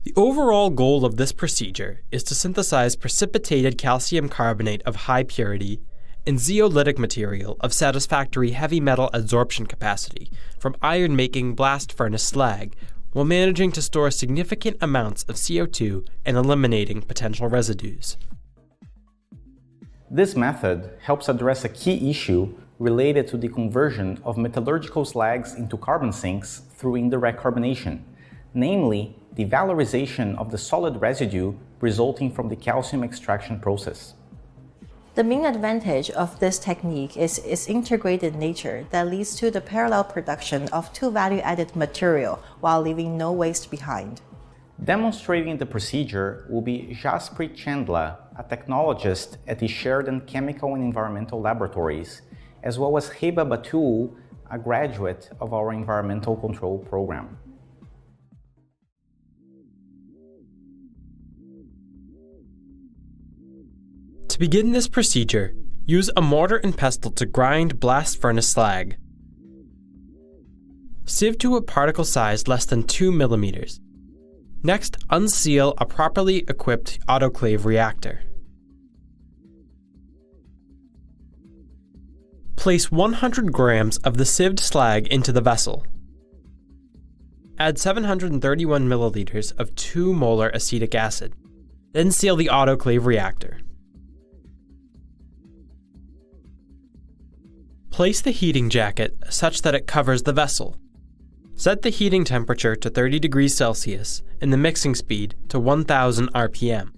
The overall goal of this procedure is to synthesize precipitated calcium carbonate of high purity and zeolitic material of satisfactory heavy metal adsorption capacity from iron-making blast furnace slag, while managing to store significant amounts of CO2 and eliminating potential residues. This method helps address a key issue related to the conversion of metallurgical slags into carbon sinks through indirect carbonation, namely the valorization of the solid residue resulting from the calcium extraction process. The main advantage of this technique is its integrated nature that leads to the parallel production of two value-added material while leaving no waste behind. Demonstrating the procedure will be Jasprit Chandla, a technologist at the Sheridan Chemical and Environmental Laboratories, as well as Heba Batul, a graduate of our environmental control program. To begin this procedure, use a mortar and pestle to grind blast furnace slag. Sieve to a particle size less than 2 millimeters. Next, unseal a properly equipped autoclave reactor. Place 100 grams of the sieved slag into the vessel. Add 731 milliliters of 2 molar acetic acid. Then seal the autoclave reactor. Place the heating jacket such that it covers the vessel. Set the heating temperature to 30 degrees Celsius and the mixing speed to 1000 RPM.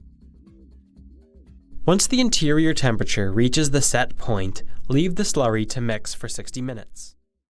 Once the interior temperature reaches the set point, leave the slurry to mix for 60 minutes.